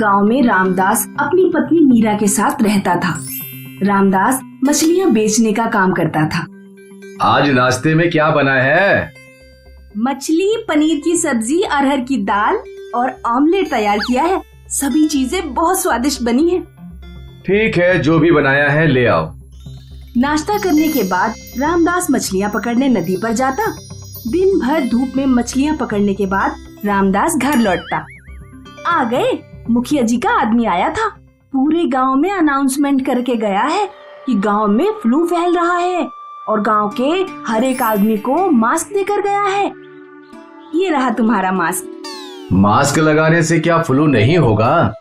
गांव में रामदास अपनी पत्नी मीरा के साथ रहता था। रामदास मछलियां बेचने का काम करता था। आज नाश्ते में क्या बना है? मछली, पनीर की सब्जी, अरहर की दाल और ऑमलेट तैयार किया है। सभी चीजें बहुत स्वादिष्ट बनी हैं। ठीक है, जो भी बनाया है ले आओ। नाश्ता करने के बाद रामदास मछलियां पकड़ने नदी पर जाता। दिन भर धूप में मछलियां पकड़ने के बाद रामदास घर लौटता। आ गए, मुखिया जी का आदमी आया था। पूरे गांव में अनाउंसमेंट करके गया है कि गांव में फ्लू फैल रहा है और गांव के हर एक आदमी को मास्क देकर गया है। ये रहा तुम्हारा मास्क। मास्क लगाने से क्या फ्लू नहीं होगा?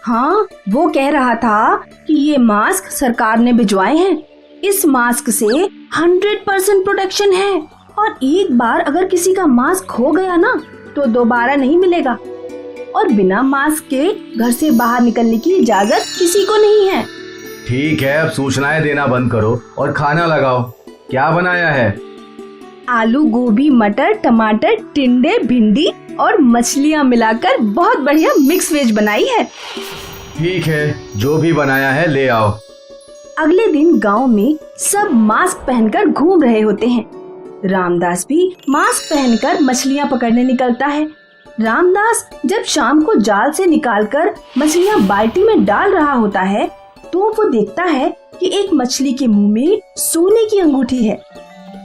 हाँ, वो कह रहा था कि ये मास्क सरकार ने भिजवाए हैं। इस मास्क से 100% प्रोटेक्शन है और एक बार अगर किसी का मास्क खो गया ना तो दोबारा नहीं मिलेगा। और बिना मास्क के घर से बाहर निकलने की इजाजत किसी को नहीं है। ठीक है, अब सूचनाएं देना बंद करो और खाना लगाओ। क्या बनाया है? आलू, गोभी, मटर, टमाटर, टिंडे, भिंडी और मछलियाँ मिलाकर बहुत बढ़िया मिक्स वेज बनाई है। ठीक है, जो भी बनाया है ले आओ। अगले दिन गांव में सब मास्क पहनकर घूम रहे होते हैं। रामदास भी मास्क पहनकर मछलियाँ पकड़ने निकलता है। रामदास जब शाम को जाल से निकालकर मछलियाँ बाल्टी में डाल रहा होता है तो वो देखता है कि एक मछली के मुंह में सोने की अंगूठी है।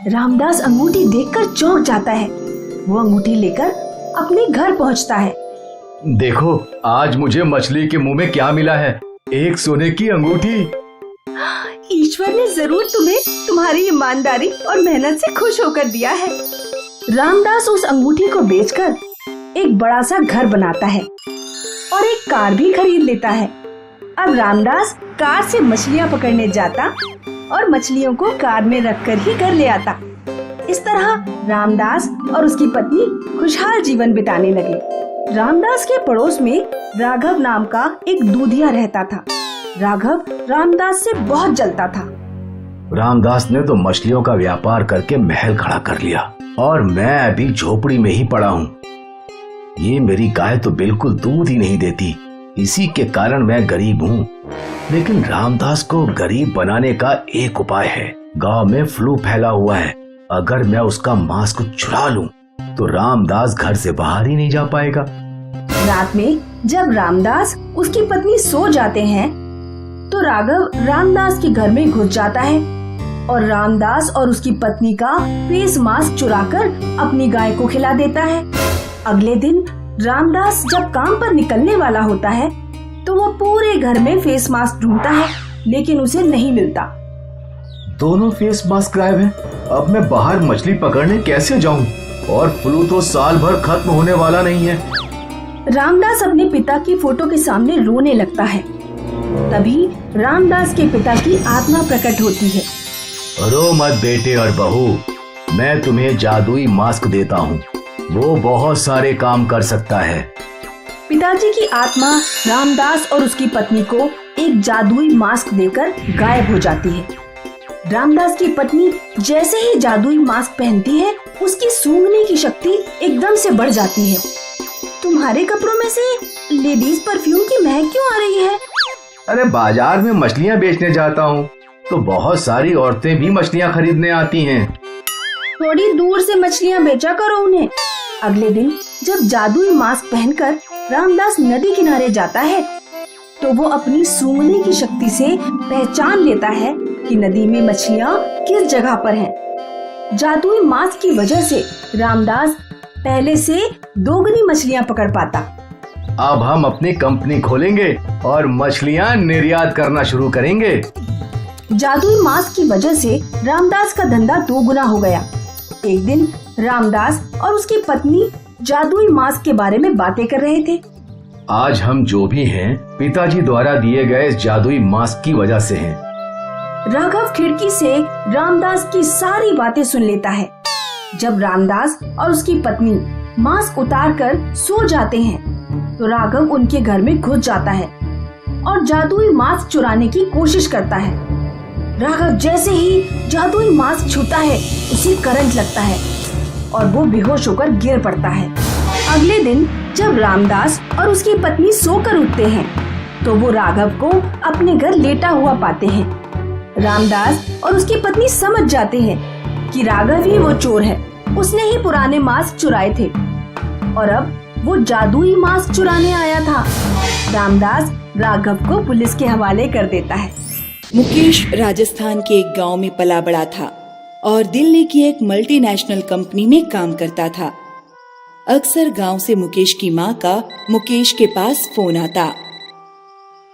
रामदास अंगूठी देखकर चौंक जाता है। वो अंगूठी लेकर अपने घर पहुंचता है। देखो, आज मुझे मछली के मुंह में क्या मिला है, एक सोने की अंगूठी। ईश्वर ने जरूर तुम्हें तुम्हारी ईमानदारी और मेहनत से खुश होकर दिया है। रामदास उस अंगूठी को बेचकर एक बड़ा सा घर बनाता है और एक कार भी खरीद लेता है। अब रामदास कार से मछलियाँ पकड़ने जाता और मछलियों को कार में रखकर ही घर ले आता। इस तरह रामदास और उसकी पत्नी खुशहाल जीवन बिताने लगे। रामदास के पड़ोस में राघव नाम का एक दूधिया रहता था। राघव रामदास से बहुत जलता था। रामदास ने तो मछलियों का व्यापार करके महल खड़ा कर लिया और मैं अभी झोपड़ी में ही पड़ा हूँ। ये मेरी गाय तो बिल्कुल दूध ही नहीं देती, इसी के कारण मैं गरीब हूँ। लेकिन रामदास को गरीब बनाने का एक उपाय है। गांव में फ्लू फैला हुआ है, अगर मैं उसका मास्क चुरा लूं तो रामदास घर से बाहर ही नहीं जा पाएगा। रात में जब रामदास उसकी पत्नी सो जाते हैं तो राघव रामदास के घर में घुस जाता है और रामदास और उसकी पत्नी का फेस मास्क चुराकर अपनी गाय को खिला देता है। अगले दिन रामदास जब काम पर निकलने वाला होता है तो वो पूरे घर में फेस मास्क ढूंढता है, लेकिन उसे नहीं मिलता। दोनों फेस मास्क गायब हैं। अब मैं बाहर मछली पकड़ने कैसे जाऊं? और फ्लू तो साल भर खत्म होने वाला नहीं है। रामदास अपने पिता की फोटो के सामने रोने लगता है। तभी रामदास के पिता की आत्मा प्रकट होती है। रो मत बेटे और बहू, मैं तुम्हें जादुई मास्क देता हूँ, वो बहुत सारे काम कर सकता है। पिताजी की आत्मा रामदास और उसकी पत्नी को एक जादुई मास्क देकर गायब हो जाती है। रामदास की पत्नी जैसे ही जादुई मास्क पहनती है उसकी सूंघने की शक्ति एकदम से बढ़ जाती है। तुम्हारे कपड़ों में से लेडीज परफ्यूम की महक क्यों आ रही है? अरे बाजार में मछलियाँ बेचने जाता हूँ तो बहुत सारी औरतें भी मछलियाँ खरीदने आती हैं। थोड़ी दूर से मछलियाँ बेचा करो उन्हें। अगले दिन जब जादुई मास्क पहनकर रामदास नदी किनारे जाता है तो वो अपनी सूंघने की शक्ति से पहचान लेता है कि नदी में मछलियाँ किस जगह पर हैं। जादुई मास्क की वजह से रामदास पहले से दोगुनी मछलियाँ पकड़ पाता। अब हम अपनी कंपनी खोलेंगे और मछलियाँ निर्यात करना शुरू करेंगे। जादुई मास्क की वजह से रामदास का धंधा 2 गुना हो गया। एक दिन रामदास और उसकी पत्नी जादुई मास्क के बारे में बातें कर रहे थे। आज हम जो भी हैं, पिताजी द्वारा दिए गए इस जादुई मास्क की वजह से हैं। राघव खिड़की से रामदास की सारी बातें सुन लेता है। जब रामदास और उसकी पत्नी मास्क उतारकर सो जाते हैं तो राघव उनके घर में घुस जाता है और जादुई मास्क चुराने की कोशिश करता है। राघव जैसे ही जादुई मास्क छूता है उसे करंट लगता है और वो बेहोश होकर गिर पड़ता है। अगले दिन जब रामदास और उसकी पत्नी सोकर उठते हैं तो वो राघव को अपने घर लेटा हुआ पाते हैं। रामदास और उसकी पत्नी समझ जाते हैं कि राघव ही वो चोर है। उसने ही पुराने मास्क चुराए थे और अब वो जादुई मास्क चुराने आया था। रामदास राघव को पुलिस के हवाले कर देता है। मुकेश राजस्थान के एक गांव में पला बड़ा था और दिल्ली की एक मल्टीनेशनल कंपनी में काम करता था। अक्सर गांव से मुकेश की माँ का मुकेश के पास फोन आता।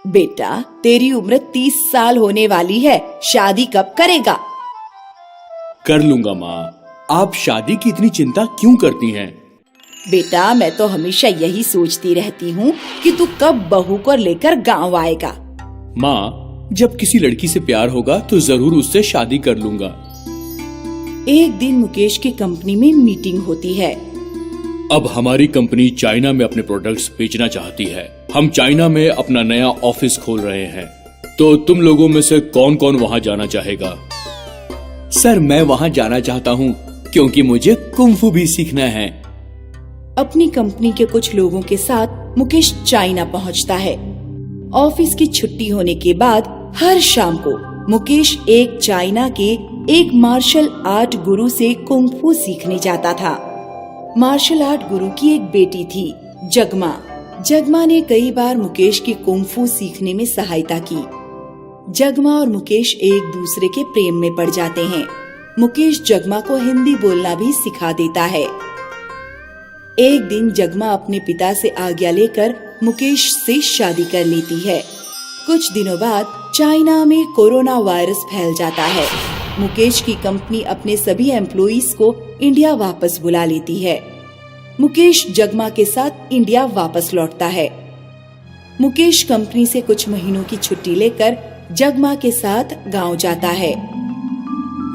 बेटा, तेरी उम्र 30 साल होने वाली है, शादी कब करेगा? कर लूंगा माँ, आप शादी की इतनी चिंता क्यों करती हैं? बेटा, मैं तो हमेशा यही सोचती रहती हूँ कि तू कब बहू को लेकर गांव आएगा। माँ, जब किसी लड़की से प्यार होगा तो जरूर उससे शादी कर लूंगा। एक दिन मुकेश की कंपनी में मीटिंग होती है। अब हमारी कंपनी चाइना में अपने प्रोडक्ट्स बेचना चाहती है। हम चाइना में अपना नया ऑफिस खोल रहे हैं, तो तुम लोगों में से कौन कौन वहाँ जाना चाहेगा? सर, मैं वहाँ जाना चाहता हूँ क्योंकि मुझे कुंफू भी सीखना है। अपनी कंपनी के कुछ लोगों के साथ मुकेश चाइना पहुँचता है। ऑफिस की छुट्टी होने के बाद हर शाम को मुकेश एक चाइना के एक मार्शल आर्ट गुरु से कुंफू सीखने जाता था। मार्शल आर्ट गुरु की एक बेटी थी, जगमा। जगमा ने कई बार मुकेश की कुंफू सीखने में सहायता की। जगमा और मुकेश एक दूसरे के प्रेम में पड़ जाते हैं। मुकेश जगमा को हिंदी बोलना भी सिखा देता है। एक दिन जगमा अपने पिता से आज्ञा लेकर मुकेश से शादी कर लेती है। कुछ दिनों बाद चाइना में कोरोना वायरस फैल जाता है। मुकेश की कंपनी अपने सभी एम्प्लॉइज को इंडिया वापस बुला लेती है। मुकेश जगमा के साथ इंडिया वापस लौटता है। मुकेश कंपनी से कुछ महीनों की छुट्टी लेकर जगमा के साथ गांव जाता है।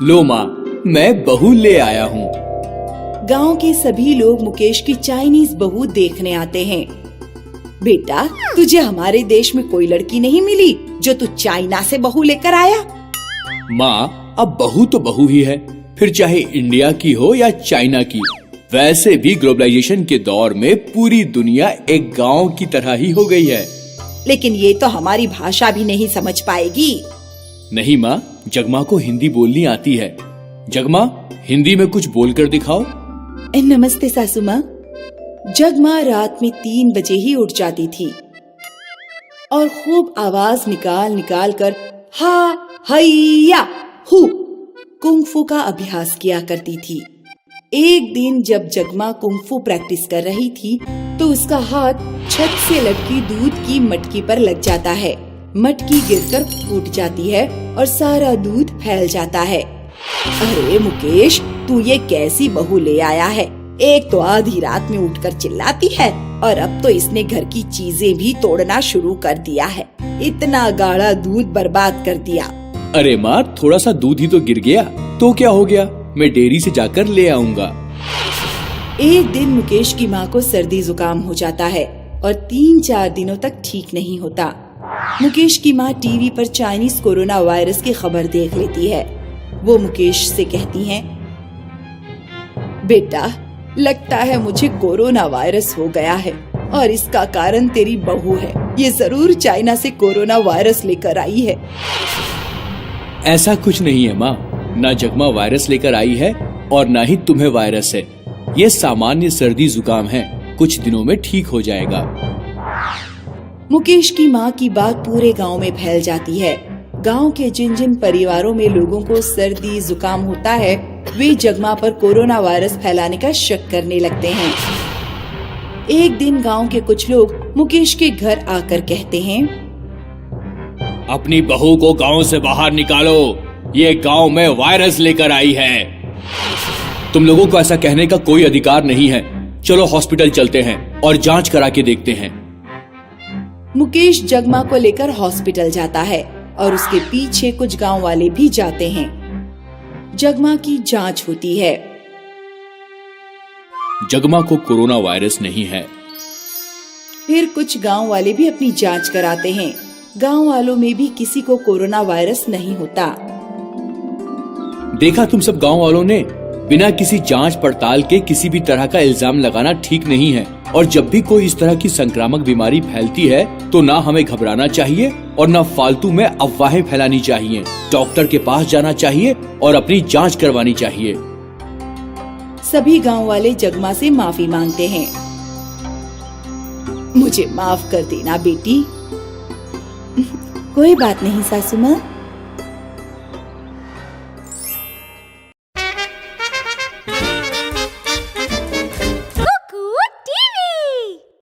लो माँ, मैं बहू ले आया हूँ। गांव के सभी लोग मुकेश की चाइनीज बहू देखने आते हैं। बेटा, तुझे हमारे देश में कोई लड़की नहीं मिली जो तू चाइना से बहू लेकर आया? माँ, अब बहू तो बहू ही है, फिर चाहे इंडिया की हो या चाइना की। वैसे भी ग्लोबलाइजेशन के दौर में पूरी दुनिया एक गांव की तरह ही हो गई है। लेकिन ये तो हमारी भाषा भी नहीं समझ पाएगी। नहीं माँ, जगमा को हिंदी बोलनी आती है। जगमा, हिंदी में कुछ बोलकर दिखाओ। नमस्ते सासू माँ। जगमा रात में 3 बजे ही उठ जाती थी और खूब आवाज निकाल निकाल कर हा हैया हु कुंफू का अभ्यास किया करती थी। एक दिन जब जगमा कुंफू प्रैक्टिस कर रही थी तो उसका हाथ छत से लटकी दूध की मटकी पर लग जाता है। मटकी गिरकर फूट जाती है और सारा दूध फैल जाता है। अरे मुकेश, तू ये कैसी बहू ले आया है? एक तो आधी रात में उठकर चिल्लाती है और अब तो इसने घर की चीजें भी तोड़ना शुरू कर दिया है। इतना गाढ़ा दूध बर्बाद कर दिया। अरे माँ, थोड़ा सा दूध ही तो गिर गया, तो क्या हो गया? मैं डेयरी से जाकर ले आऊंगा। एक दिन मुकेश की माँ को सर्दी जुकाम हो जाता है और 3-4 दिनों तक ठीक नहीं होता। मुकेश की माँ टीवी पर चाइनीज कोरोना वायरस की खबर देख लेती है। वो मुकेश से कहती हैं, बेटा, लगता है मुझे कोरोना वायरस हो गया है और इसका कारण तेरी बहू है। ये जरूर चाइना से कोरोना वायरस लेकर आई है। ऐसा कुछ नहीं है माँ, ना जगमा वायरस लेकर आई है और ना ही तुम्हें वायरस है। ये सामान्य सर्दी जुकाम है, कुछ दिनों में ठीक हो जाएगा। मुकेश की माँ की बात पूरे गांव में फैल जाती है। गांव के जिन जिन परिवारों में लोगों को सर्दी जुकाम होता है वे जगमा पर कोरोना वायरस फैलाने का शक करने लगते हैं। एक दिन गांव के कुछ लोग मुकेश के घर आकर कहते हैं, अपनी बहू को गांव से बाहर निकालो, ये गांव में वायरस लेकर आई है। तुम लोगों को ऐसा कहने का कोई अधिकार नहीं है। चलो हॉस्पिटल चलते हैं और जांच करा के देखते हैं। मुकेश जगमा को लेकर हॉस्पिटल जाता है और उसके पीछे कुछ गांव वाले भी जाते हैं। जगमा की जांच होती है। जगमा को कोरोना वायरस नहीं है। फिर कुछ गांव वाले भी अपनी जांच कराते हैं। गांव वालों में भी किसी को कोरोना वायरस नहीं होता। देखा तुम सब गांव वालों ने, बिना किसी जांच पड़ताल के किसी भी तरह का इल्जाम लगाना ठीक नहीं है। और जब भी कोई इस तरह की संक्रामक बीमारी फैलती है तो ना हमें घबराना चाहिए और ना फालतू में अफवाहें फैलानी चाहिए। डॉक्टर के पास जाना चाहिए और अपनी जांच करवानी चाहिए। सभी गांव वाले जगमा से माफी मांगते हैं। मुझे माफ कर देना बेटी। कोई बात नहीं सासू माँ,